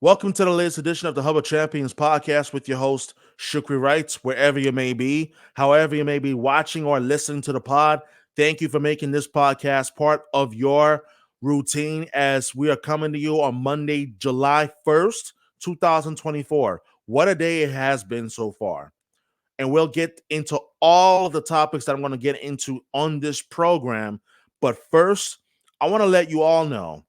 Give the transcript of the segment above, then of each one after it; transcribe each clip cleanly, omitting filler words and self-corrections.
Welcome to the latest edition of the Hub of Champions podcast with your host, Shukri Wrights, wherever you may be, however you may be watching or listening to the pod. Thank you for making this podcast part of your routine as we are coming to you on Monday, July 1st, 2024. What a day it has been so far. And we'll get into all of the topics that I'm going to get into on this program. But first, I want to let you all know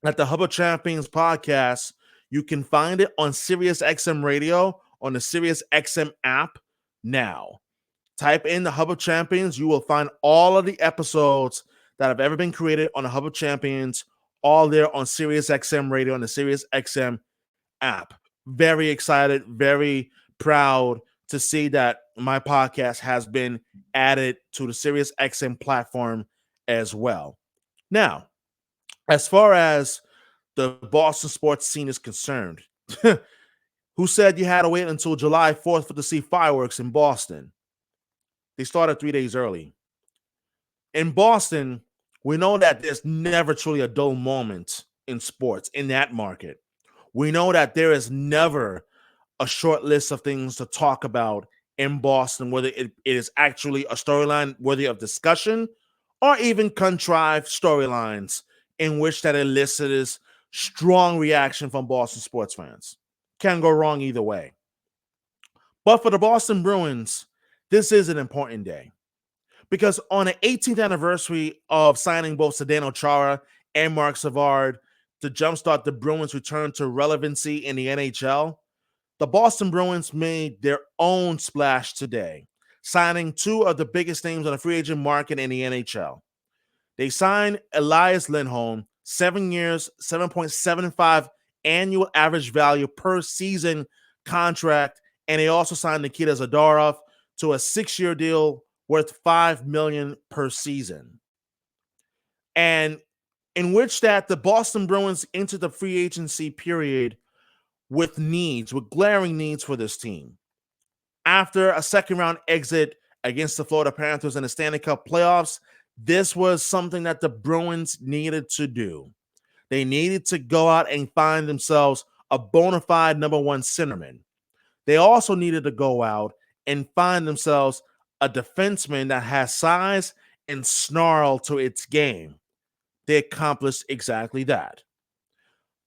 at the Hub of Champions podcast. You can find it on SiriusXM Radio on the SiriusXM app now. Type in the Hub of Champions. You will find all of the episodes that have ever been created on the Hub of Champions, all there on SiriusXM Radio on the SiriusXM app. Very excited, very proud to see that my podcast has been added to the SiriusXM platform as well. Now, as far as the Boston sports scene is concerned, who said you had to wait until July 4th to see fireworks in Boston? They started 3 days early. In Boston, we know that there's never truly a dull moment in sports in that market. We know that there is never a short list of things to talk about in Boston, whether it is actually a storyline worthy of discussion or even contrived storylines in which that elicits strong reaction from Boston sports fans. Can't go wrong either way. But for the Boston Bruins, this is an important day because on the 18th anniversary of signing both Zdeno Chara and Mark Savard to jumpstart the Bruins' return to relevancy in the NHL, the Boston Bruins made their own splash today, signing two of the biggest names on the free agent market in the NHL. They signed Elias Lindholm, 7 years, 7.75 annual average value per season contract, and they also signed Nikita Zadorov to a 6-year deal worth $5 million per season. And in which that the Boston Bruins entered the free agency period with glaring needs for this team. After a second-round exit against the Florida Panthers in the Stanley Cup playoffs, this was something that the Bruins needed to do. They needed to go out and find themselves a bona fide number one centerman. They also needed to go out and find themselves a defenseman that has size and snarl to its game. They accomplished exactly that.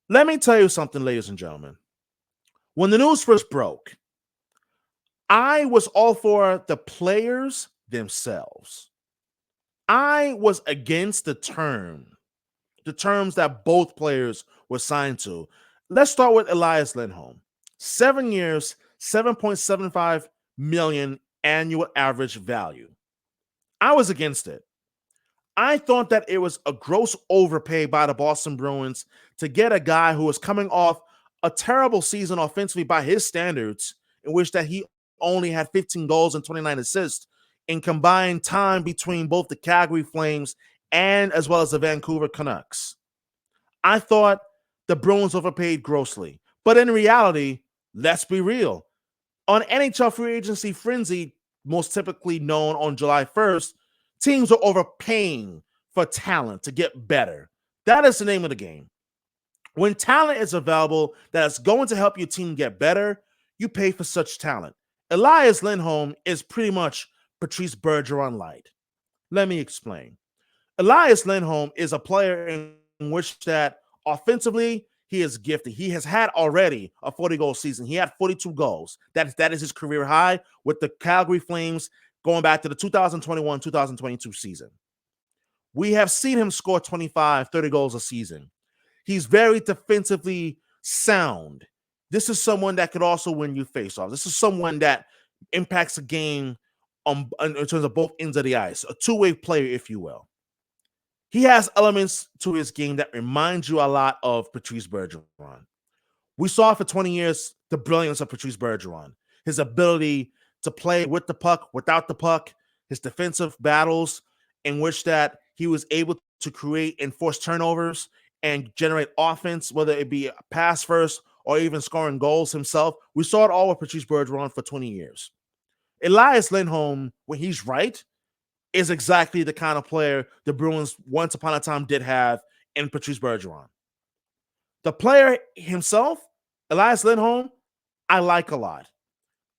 Let me tell you something, ladies and gentlemen. When the news first broke, I was all for the players themselves. I was against the terms that both players were signed to. Let's start with Elias Lindholm. 7 years, 7.75 million annual average value. I was against it. I thought that it was a gross overpay by the Boston Bruins to get a guy who was coming off a terrible season offensively by his standards, in which that he only had 15 goals and 29 assists in combined time between both the Calgary Flames and as well as the Vancouver Canucks. I thought the Bruins overpaid grossly. But in reality, let's be real. On NHL free agency frenzy, most typically known on July 1st, teams are overpaying for talent to get better. That is the name of the game. When talent is available that is going to help your team get better, you pay for such talent. Elias Lindholm is pretty much Patrice Bergeron light. Let me explain. Elias Lindholm is a player in which that offensively he is gifted. He has had already a 40-goal season. He had 42 goals. That is his career high with the Calgary Flames going back to the 2021-2022 season. We have seen him score 25, 30 goals a season. He's very defensively sound. This is someone that could also win you faceoffs. This is someone that impacts the game in terms of both ends of the ice, a two-way player, if you will. He has elements to his game that remind you a lot of Patrice Bergeron. We saw for 20 years the brilliance of Patrice Bergeron, his ability to play with the puck, without the puck, his defensive battles in which that he was able to create and force turnovers and generate offense, whether it be a pass first or even scoring goals himself. We saw it all with Patrice Bergeron for 20 years. Elias Lindholm, when he's right, is exactly the kind of player the Bruins once upon a time did have in Patrice Bergeron. The player himself Elias Lindholm, I like a lot.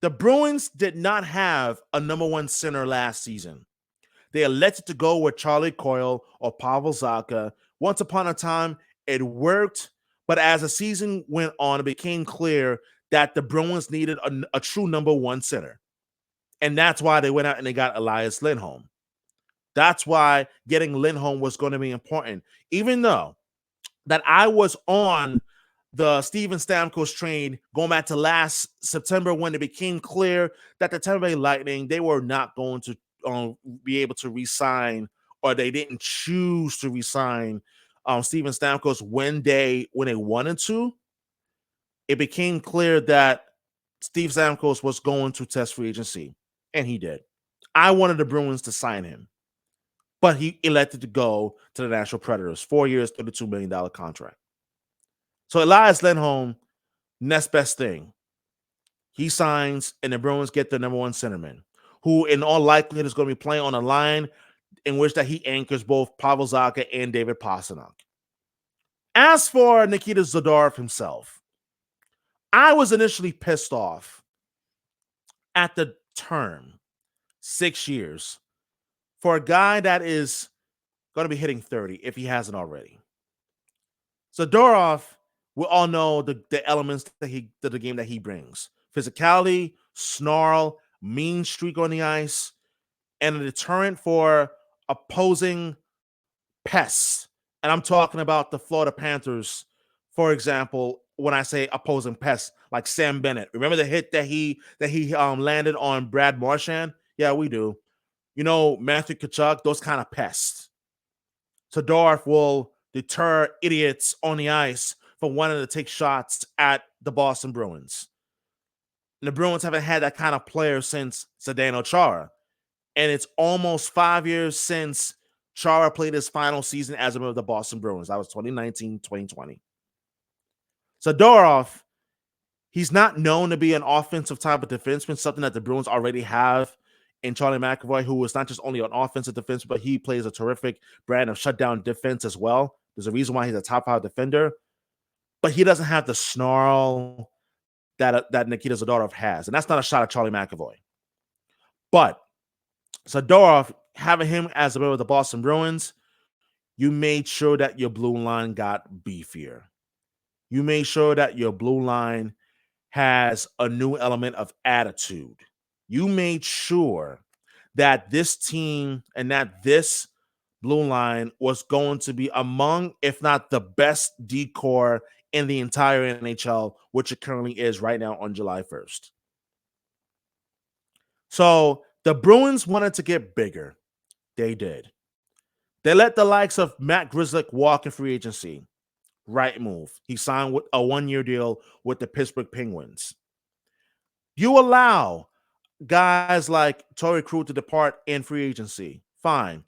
The Bruins did not have a number one center last season. They elected to go with Charlie Coyle or Pavel Zacha. Once upon a time, it worked, but as the season went on, it became clear that the Bruins needed a true number one center. And that's why they went out and they got Elias Lindholm. That's why getting Lindholm was going to be important. Even though that I was on the Steven Stamkos train going back to last September when it became clear that the Tampa Bay Lightning, they were not going to be able to re-sign, or they didn't choose to re-sign Steven Stamkos when they wanted to. It became clear that Steve Stamkos was going to test free agency, and he did. I wanted the Bruins to sign him, but he elected to go to the Nashville Predators, 4 years, $32 million contract. So Elias Lindholm, next best thing. He signs, and the Bruins get the number one centerman, who in all likelihood is going to be playing on a line in which that he anchors both Pavel Zacha and David Pastrnak. As for Nikita Zadorov himself, I was initially pissed off at the term, 6 years, for a guy that is going to be hitting 30 if he hasn't already. Zadorov, we all know the elements that the game that he brings: physicality, snarl, mean streak on the ice, and a deterrent for opposing pests. And I'm talking about the Florida Panthers, for example. When I say opposing pests, like Sam Bennett, remember the hit that he landed on Brad Marchand? Yeah, we do. You know, Matthew Tkachuk, those kind of pests. Zadorov will deter idiots on the ice from wanting to take shots at the Boston Bruins. And the Bruins haven't had that kind of player since Zdeno Chara. And it's almost 5 years since Chara played his final season as a member of the Boston Bruins. That was 2019, 2020. Zadorov, he's not known to be an offensive type of defenseman, something that the Bruins already have in Charlie McAvoy, who is not just only an offensive defenseman, but he plays a terrific brand of shutdown defense as well. There's a reason why he's a top 5 defender, but he doesn't have the snarl that Nikita Zadorov has. And that's not a shot at Charlie McAvoy. But Zadorov, having him as a member of the Boston Bruins, you made sure that your blue line got beefier. You made sure that your blue line has a new element of attitude. You made sure that this team and that this blue line was going to be among, if not the best decor in the entire NHL, which it currently is right now on July 1st. So the Bruins wanted to get bigger. They did. They let the likes of Matt Grzelcyk walk in free agency. Right move. He signed with a 1-year deal with the Pittsburgh Penguins. You allow guys like Torrey Krug to depart in free agency. Fine.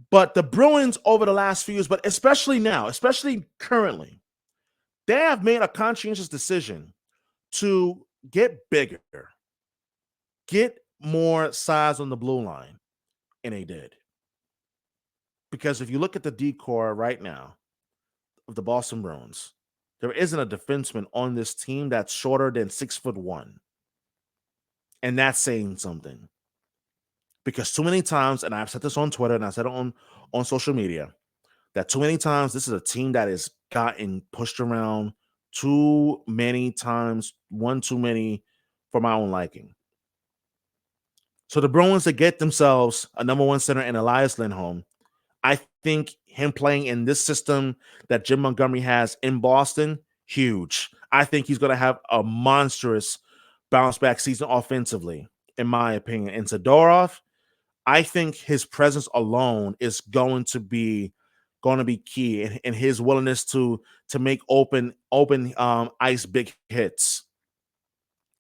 But the Bruins over the last few years, but especially now, especially currently, they have made a conscientious decision to get bigger, get more size on the blue line, and they did. Because if you look at the decor right now of the Boston Bruins, there isn't a defenseman on this team that's shorter than 6'1". And that's saying something. Because too many times, and I've said this on Twitter and I said it on social media, that too many times this is a team that is gotten pushed around too many times, one too many for my own liking. So the Bruins, to get themselves a number one center in Elias Lindholm, I think him playing in this system that Jim Montgomery has in Boston, huge. I think he's going to have a monstrous bounce back season offensively, in my opinion. And Zadorov, I think his presence alone is going to be key in his willingness to make open ice big hits.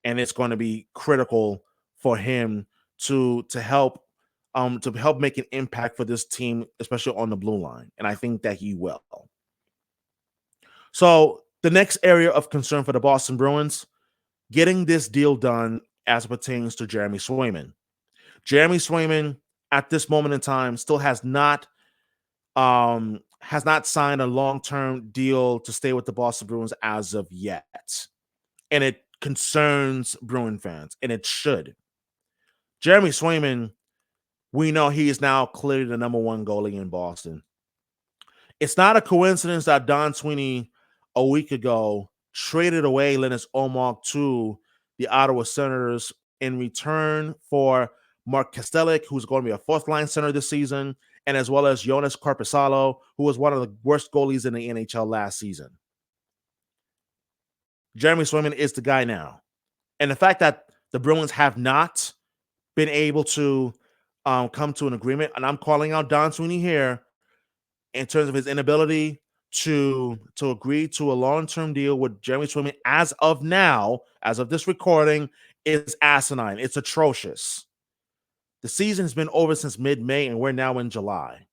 And it's going to be critical for him to help make an impact for this team, especially on the blue line. And I think that he will. So the next area of concern for the Boston Bruins, getting this deal done as it pertains to Jeremy Swayman. Jeremy Swayman, at this moment in time, still has not has not signed a long-term deal to stay with the Boston Bruins as of yet. And it concerns Bruin fans, and it should. Jeremy Swayman, we know he is now clearly the number one goalie in Boston. It's not a coincidence that Don Sweeney a week ago traded away Linus Ullmark to the Ottawa Senators in return for Mark Kastelic, who's going to be a fourth-line center this season, and as well as Jonas Korpisalo, who was one of the worst goalies in the NHL last season. Jeremy Swayman is the guy now. And the fact that the Bruins have not been able to come to an agreement, and I'm calling out Don Sweeney here in terms of his inability to agree to a long-term deal with Jeremy Swayman as of now, as of this recording, is asinine. It's atrocious. The season has been over since mid-May, and we're now in July.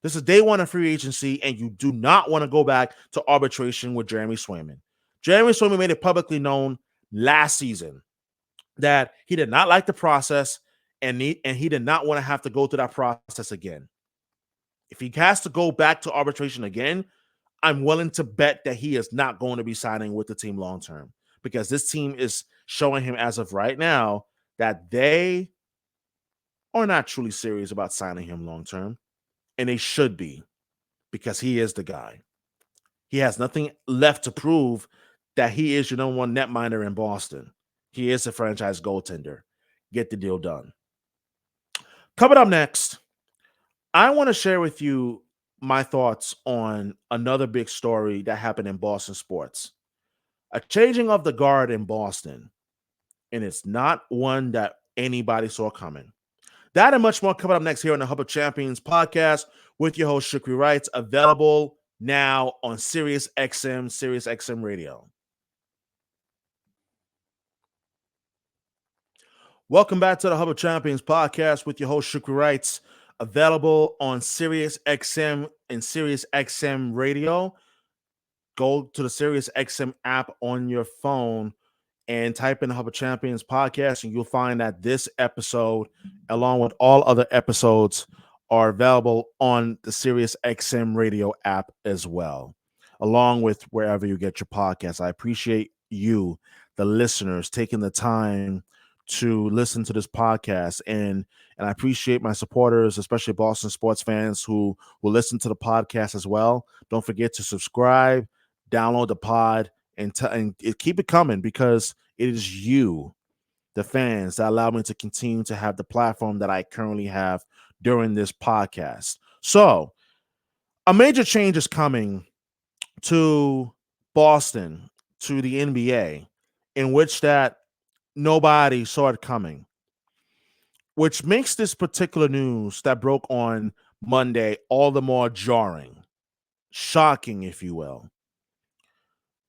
This is day one of free agency, and you do not want to go back to arbitration with Jeremy Swayman. Jeremy Swayman made it publicly known last season that he did not like the process, and he did not want to have to go through that process again. If he has to go back to arbitration again, I'm willing to bet that he is not going to be signing with the team long term, because this team is showing him as of right now that they are not truly serious about signing him long term, and they should be, because he is the guy. He has nothing left to prove that he is your number one netminder in Boston. He is a franchise goaltender. Get the deal done. Coming up next, I want to share with you my thoughts on another big story that happened in Boston sports. A changing of the guard in Boston, and it's not one that anybody saw coming. That and much more coming up next here on the Hub of Champions podcast with your host, Shukri Wrights, available now on Sirius XM Radio. Welcome back to the Hub of Champions podcast with your host, Shukri Wrights, available on Sirius XM and Sirius XM Radio. Go to the Sirius XM app on your phone and type in the Hub of Champions podcast, and you'll find that this episode, along with all other episodes, are available on the Sirius XM Radio app as well, along with wherever you get your podcasts. I appreciate you, the listeners, taking the time to listen to this podcast, and I appreciate my supporters, especially Boston sports fans who will listen to the podcast as well. Don't forget to subscribe, download the pod, and keep it coming, because it is you, the fans, that allow me to continue to have the platform that I currently have during this podcast. So a major change is coming to Boston, to the NBA, in which that nobody saw it coming, which makes this particular news that broke on Monday all the more jarring, shocking, if you will.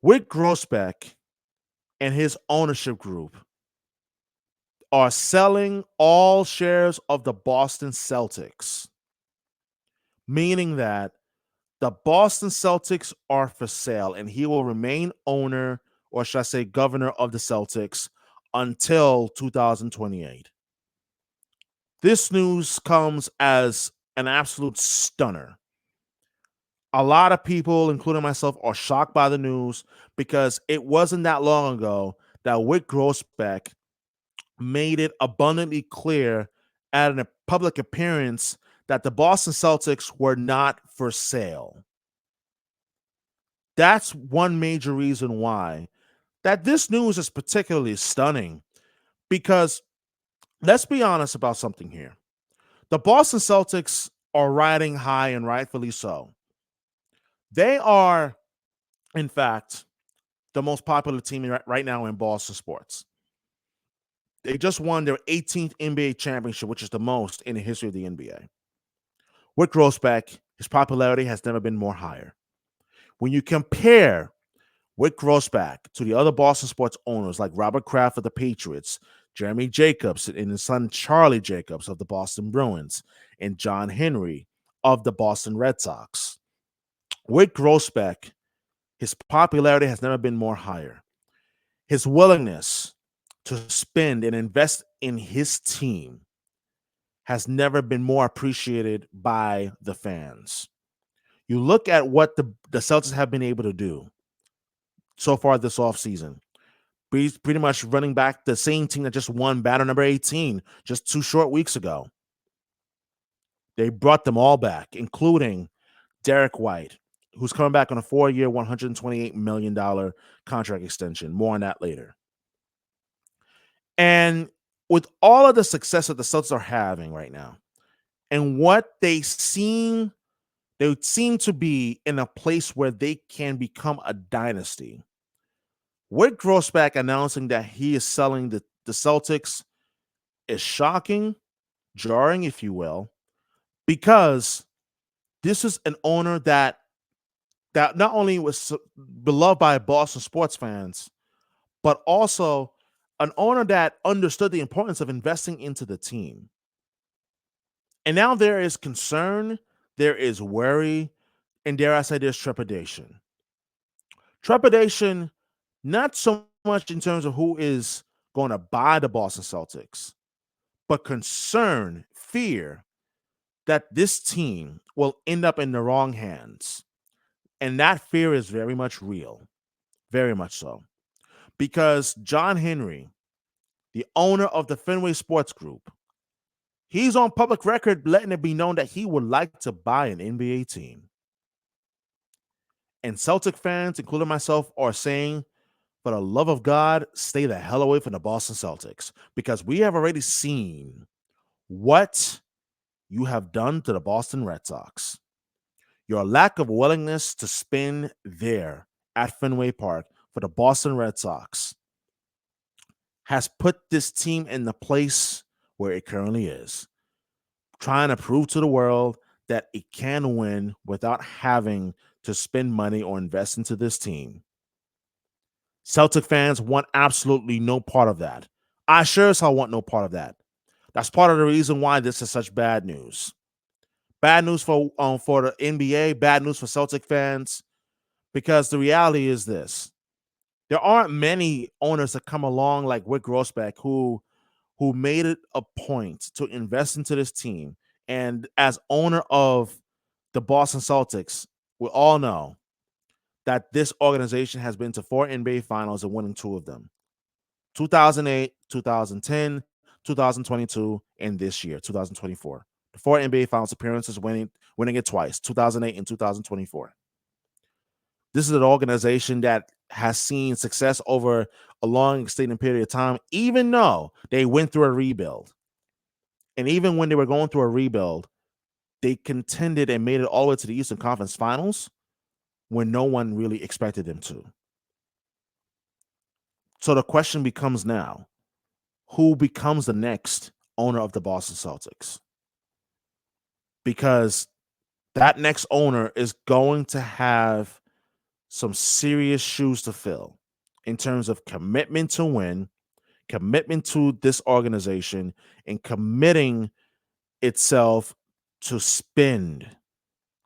Wyc Grousbeck and his ownership group are selling all shares of the Boston Celtics, meaning that the Boston Celtics are for sale, and he will remain owner, or should I say governor of the Celtics, until 2028. This news comes as an absolute stunner. A lot of people, including myself, are shocked by the news, because it wasn't that long ago that Wyc Grousbeck made it abundantly clear at a public appearance that the Boston Celtics were not for sale. That's one major reason why that this news is particularly stunning, because let's be honest about something here. The Boston Celtics are riding high, and rightfully so. They are, in fact, the most popular team right now in Boston sports. They just won their 18th NBA championship, which is the most in the history of the NBA. Wyc Grousbeck, his popularity has never been more higher. When you compare Wyc Grousbeck to the other Boston sports owners like Robert Kraft of the Patriots, Jeremy Jacobs and his son Charlie Jacobs of the Boston Bruins, and John Henry of the Boston Red Sox, Wyc Grousbeck, his popularity has never been more higher. His willingness to spend and invest in his team has never been more appreciated by the fans. You look at what the Celtics have been able to do so far this offseason. Pretty much running back the same team that just won battle number 18 just 2 short weeks ago. They brought them all back, including Derek White, who's coming back on a 4-year, $128 million contract extension. More on that later. And with all of the success that the Celtics are having right now, and what they seem to be in a place where they can become a dynasty. With Grossback announcing that he is selling the Celtics is shocking, jarring, if you will, because this is an owner that not only was beloved by Boston sports fans, but also an owner that understood the importance of investing into the team. And now there is concern, there is worry, and dare I say there's trepidation. Trepidation, not so much in terms of who is going to buy the Boston Celtics, but concern, fear that this team will end up in the wrong hands. And that fear is very much real, very much so. Because John Henry, the owner of the Fenway Sports Group, he's on public record letting it be known that he would like to buy an NBA team. And Celtic fans, including myself, are saying, for the love of God, stay the hell away from the Boston Celtics, because we have already seen what you have done to the Boston Red Sox. Your lack of willingness to spend there at Fenway Park for the Boston Red Sox has put this team in the place where it currently is, trying to prove to the world that it can win without having to spend money or invest into this team. Celtic fans want absolutely no part of that. I sure as hell want no part of that. That's part of the reason why this is such bad news. Bad news for the NBA, bad news for Celtic fans, because the reality is this. There aren't many owners that come along like Rick Grossbeck who made it a point to invest into this team. And as owner of the Boston Celtics, we all know that this organization has been to 4 NBA finals and winning 2 of them. 2008, 2010, 2022, and this year, 2024. The 4 NBA finals appearances, winning it twice, 2008 and 2024. This is an organization that has seen success over a long extended period of time, even though they went through a rebuild. And even when they were going through a rebuild, they contended and made it all the way to the Eastern Conference Finals when no one really expected them to. So the question becomes now, who becomes the next owner of the Boston Celtics? Because that next owner is going to have some serious shoes to fill in terms of commitment to win, commitment to this organization, and committing itself to spend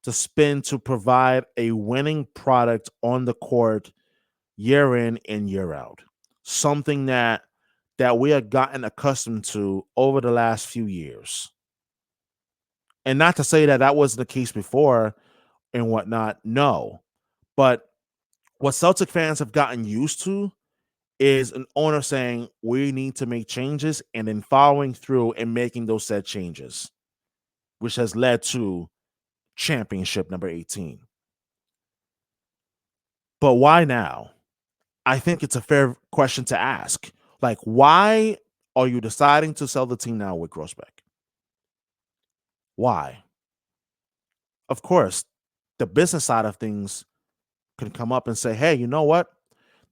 to provide a winning product on the court year in and year out. Something that we have gotten accustomed to over the last few years. And not to say that that wasn't the case before and whatnot, no. But what Celtic fans have gotten used to is an owner saying, we need to make changes, and then following through and making those said changes, which has led to championship number 18. But why now? I think it's a fair question to ask. Like, why are you deciding to sell the team now with Grossbeck? Why? Of course, the business side of things can come up and say, hey, you know what?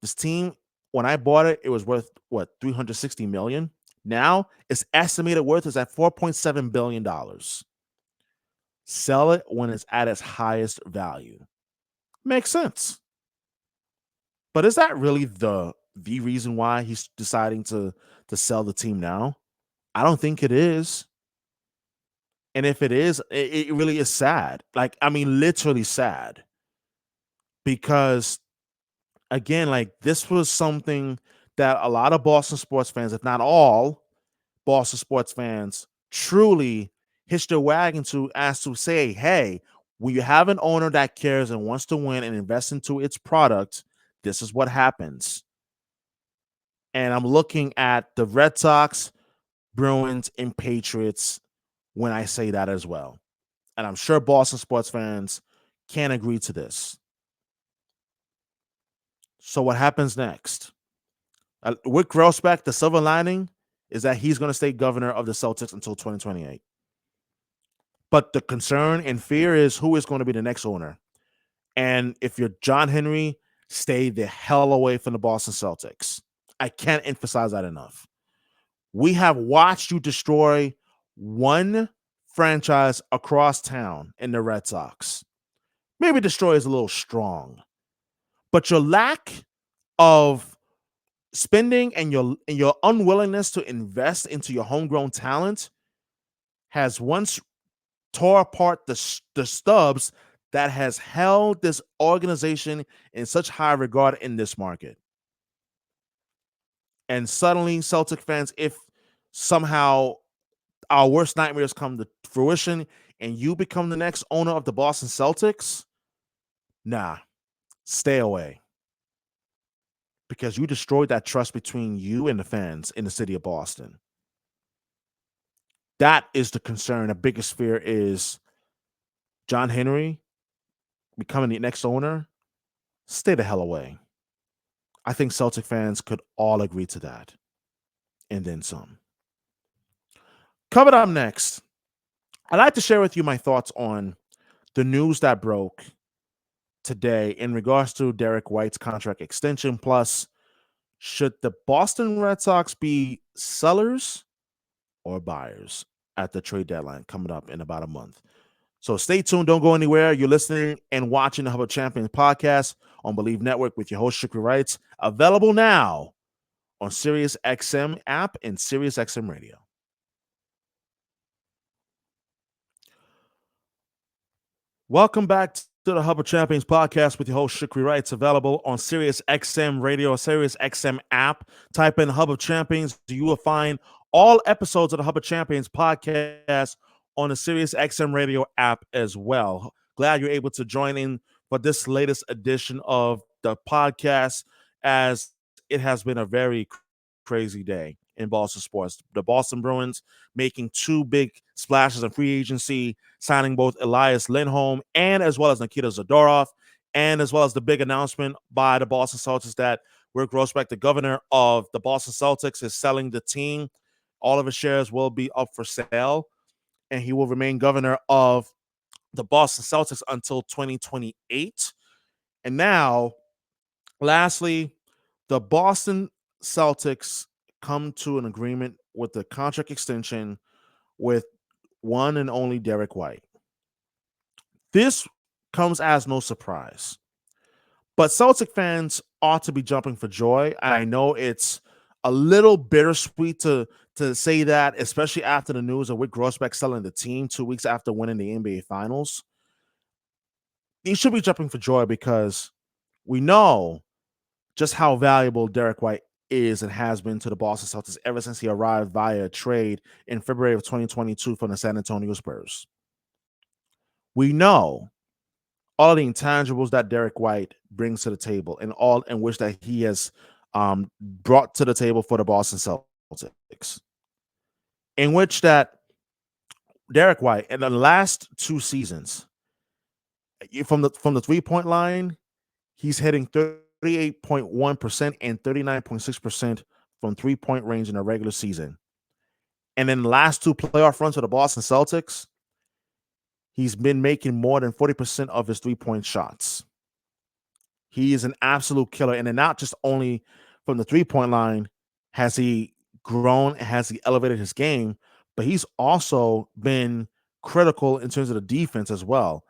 This team, when I bought it, it was worth what, 360 million. Now its estimated worth is at $4.7 billion. Sell it when it's at its highest value. Makes sense. But is that really the reason why he's deciding to sell the team now? I don't think it is. And if it is, it really is sad. Like, I mean, literally sad. Because again, like, this was something that a lot of Boston sports fans, if not all Boston sports fans, truly hitched their wagon to, as to say, hey, When you have an owner that cares and wants to win and invest into its product, this is what happens. And I'm looking at the Red Sox, Bruins, and Patriots when I say that as well. And I'm sure Boston sports fans can agree to this. So what happens next? With Grossbeck, the silver lining is that he's going to stay governor of the Celtics until 2028. But the concern and fear is who is going to be the next owner. And if you're John Henry, stay the hell away from the Boston Celtics. I can't emphasize that enough. We have watched you destroy one franchise across town in the Red Sox. Maybe destroy is a little strong, but your lack of spending and your unwillingness to invest into your homegrown talent has once tore apart the stubs that has held this organization in such high regard in this market. And suddenly, Celtic fans, if somehow our worst nightmares come to fruition and you become the next owner of the Boston Celtics, nah, stay away. Because you destroyed that trust between you and the fans in the city of Boston. That is the concern. The biggest fear is John Henry becoming the next owner. Stay the hell away. I think Celtic fans could all agree to that. And then some. Coming up next, I'd like to share with you my thoughts on the news that broke today in regards to Derek White's contract extension. Plus, should the Boston Red Sox be sellers or buyers at the trade deadline coming up in about a month? So stay tuned. Don't go anywhere. You're listening and watching the Hub of Champions podcast on Believe Network with your host, Shukri Wrights. Available now on Sirius XM app and Sirius XM Radio. Welcome back to the Hub of Champions podcast with your host, Shukri Wrights. Available on Sirius XM Radio, Sirius XM app. Type in Hub of Champions. You will find all episodes of the Hub of Champions podcast on the Sirius XM Radio app as well. Glad you're able to join in for this latest edition of the podcast, as it has been a very crazy day in Boston sports. The Boston Bruins making two big splashes in free agency, signing both Elias Lindholm and as well as Nikita Zadorov, and as well as the big announcement by the Boston Celtics that Rick Grossbeck, the governor of the Boston Celtics, is selling the team. All of his shares will be up for sale, and he will remain governor of the Boston Celtics until 2028. And now, lastly, the Boston Celtics come to an agreement with the contract extension with one and only Derek White. This comes as no surprise, but Celtic fans ought to be jumping for joy. I know it's a little bittersweet to say that, especially after the news of Rick Grossbeck selling the team 2 weeks after winning the NBA Finals. You should be jumping for joy because we know just how valuable Derek White is and has been to the Boston Celtics ever since he arrived via a trade in February of 2022 from the San Antonio Spurs. We know all the intangibles that Derek White brings to the table and all in which that he has brought to the table for the Boston Celtics, in which that Derek White in the last 2 seasons from the 3-point line, he's hitting 38.1% and 39.6% from 3-point range in a regular season. And in the last 2 playoff runs for the Boston Celtics, he's been making more than 40% of his 3-point shots. He is an absolute killer. And then not just only from the 3-point line has he grown, has he elevated his game, but he's also been critical in terms of the defense as well,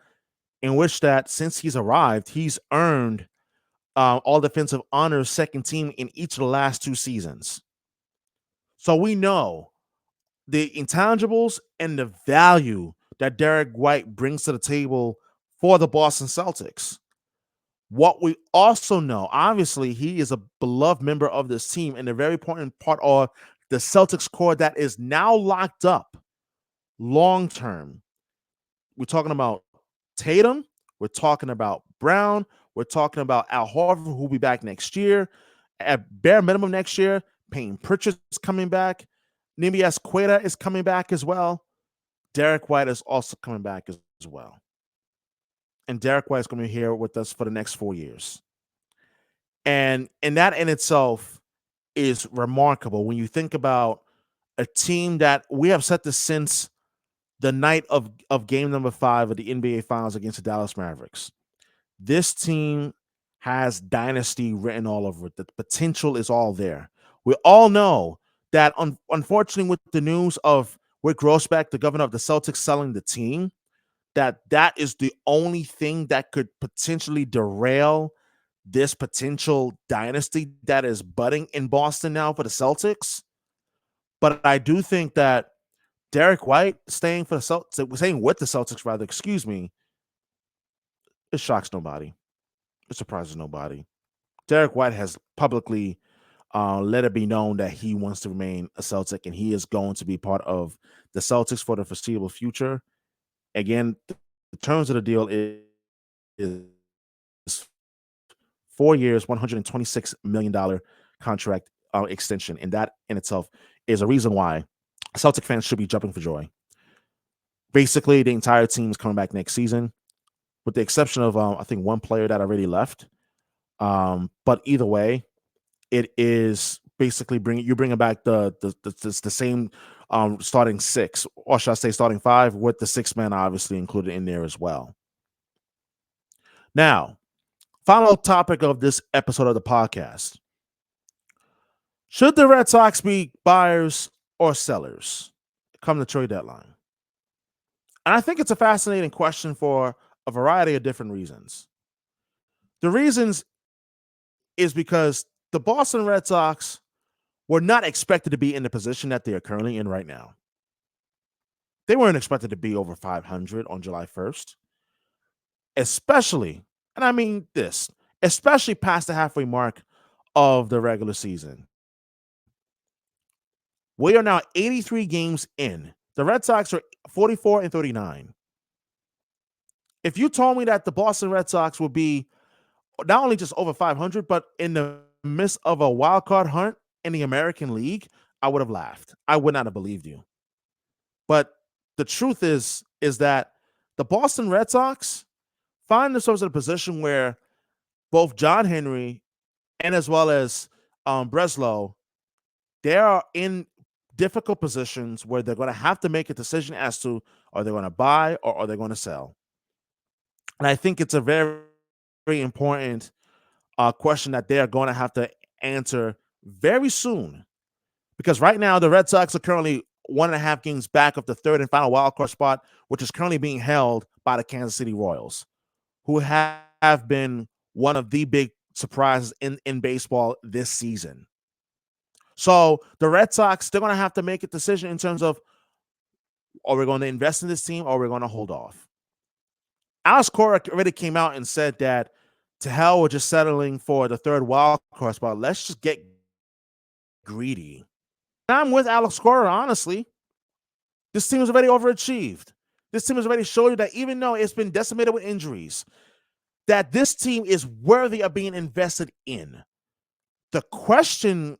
in which that since he's arrived, he's earned all defensive honors second team in each of the last 2 seasons. So we know the intangibles and the value that Derek White brings to the table for the Boston Celtics. What we also know, obviously, he is a beloved member of this team and a very important part of the Celtics core that is now locked up long term. We're talking about Tatum. We're talking about Brown. We're talking about Al Horford, who will be back next year. At bare minimum next year, Payne Pritchard's coming back. Nimias Queta is coming back as well. Derek White is also coming back as well. And Derek White is going to be here with us for the next 4 years. And that in itself is remarkable when you think about a team that we have set this since the night of game number 5 of the NBA Finals against the Dallas Mavericks. This team has dynasty written all over it. The potential is all there. We all know that, unfortunately, with the news of Rick Grossbeck, the governor of the Celtics, selling the team, that is the only thing that could potentially derail this potential dynasty that is budding in Boston now for the Celtics. But I do think that Derek White staying for the Celtics, staying with the Celtics, rather, excuse me, it shocks nobody. It surprises nobody. Derek White has publicly let it be known that he wants to remain a Celtic and he is going to be part of the Celtics for the foreseeable future. Again, the terms of the deal is 4 years, $126 million contract extension. And that in itself is a reason why Celtic fans should be jumping for joy. Basically, the entire team is coming back next season, with the exception of, I think, one player that already left. But either way, it is basically bringing back the same starting 6, or should I say starting 5, with the 6 man obviously included in there as well. Now, final topic of this episode of the podcast. Should the Red Sox be buyers or sellers come the trade deadline? And I think it's a fascinating question for a variety of different reasons. The reasons is because the Boston Red Sox were not expected to be in the position that they are currently in right now. They weren't expected to be over 500 on July 1st, especially, and I mean this, especially past the halfway mark of the regular season. We are now 83 games in. The Red Sox are 44-39. If you told me that the Boston Red Sox would be not only just over 500, but in the midst of a wild card hunt in the American League, I would have laughed. I would not have believed you. But the truth is that the Boston Red Sox find themselves in a position where both John Henry and as well as Breslow, they are in difficult positions where they're going to have to make a decision as to are they going to buy or are they going to sell. And I think it's a very, very important question that they are going to have to answer very soon. Because right now, the Red Sox are currently 1.5 games back of the third and final wildcard spot, which is currently being held by the Kansas City Royals, who have been one of the big surprises in baseball this season. So the Red Sox, they're going to have to make a decision in terms of, are we going to invest in this team or are we going to hold off? Alex Cora already came out and said that to hell with just settling for the third wild card spot. Let's just get greedy. And I'm with Alex Cora, honestly. This team has already overachieved. This team has already showed you that even though it's been decimated with injuries, that this team is worthy of being invested in. The question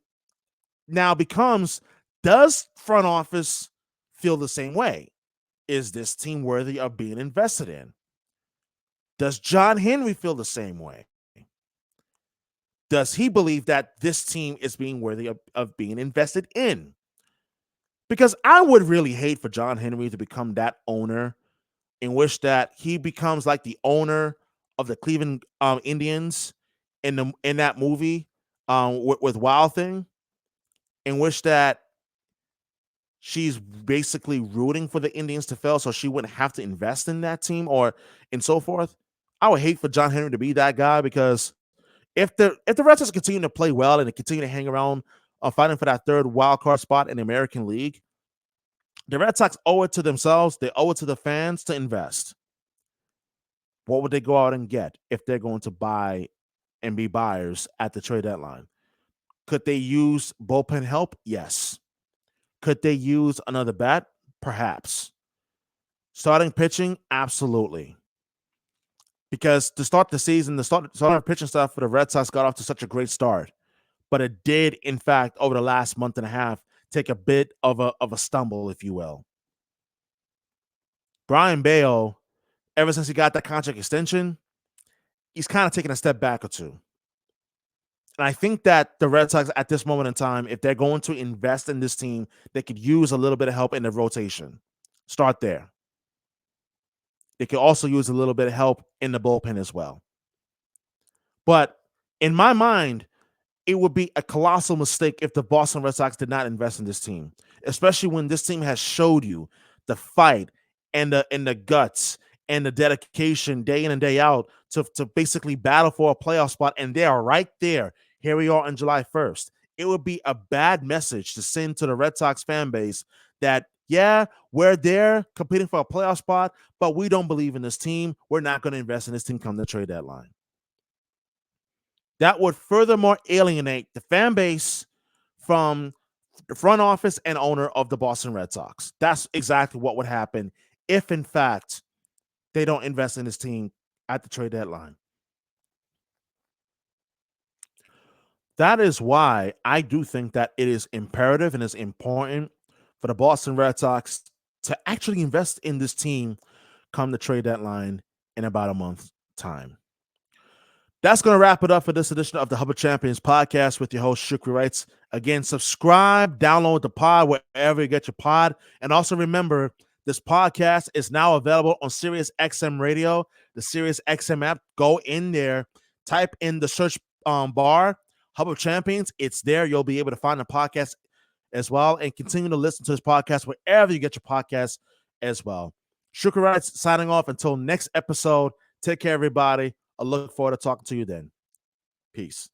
now becomes, does front office feel the same way? Is this team worthy of being invested in? Does John Henry feel the same way? Does he believe that this team is being worthy of being invested in? Because I would really hate for John Henry to become that owner in which that he becomes like the owner of the Cleveland Indians in that movie with Wild Thing, in which that she's basically rooting for the Indians to fail so she wouldn't have to invest in that team or and so forth. I would hate for John Henry to be that guy, because if the Red Sox continue to play well and they continue to hang around fighting for that third wild card spot in the American League, the Red Sox owe it to themselves. They owe it to the fans to invest. What would they go out and get if they're going to buy and be buyers at the trade deadline? Could they use bullpen help? Yes. Could they use another bat? Perhaps. Starting pitching? Absolutely. because to start the season, the start pitching stuff for the Red Sox got off to such a great start, but it did, in fact, over the last month and a half, take a bit of a stumble, if you will. Brian Bale, ever since he got that contract extension, he's kind of taken a step back or two. And I think that the Red Sox at this moment in time, if they're going to invest in this team, they could use a little bit of help in the rotation. Start there. They could also use a little bit of help in the bullpen as well. But in my mind, it would be a colossal mistake if the Boston Red Sox did not invest in this team, especially when this team has showed you the fight and the guts and the dedication day in and day out to basically battle for a playoff spot, and they are right there. Here we are on July 1st. It would be a bad message to send to the Red Sox fan base that, yeah, we're there competing for a playoff spot, but we don't believe in this team. We're not going to invest in this team come the trade deadline. That would furthermore alienate the fan base from the front office and owner of the Boston Red Sox. That's exactly what would happen if, in fact, they don't invest in this team at the trade deadline. That is why I do think that it is imperative and is important for the Boston Red Sox to actually invest in this team come the trade deadline in about a month's time. That's going to wrap it up for this edition of the Hub of Champions podcast with your host, Shukri Wrights. Again, subscribe, download the pod wherever you get your pod. And also remember, this podcast is now available on Sirius XM Radio, the Sirius XM app. Go in there, type in the search bar, Hub of Champions. It's there. You'll be able to find the podcast as well and continue to listen to this podcast wherever you get your podcast as well. Shukri Wrights signing off until next episode. Take care, everybody. I look forward to talking to you then. Peace.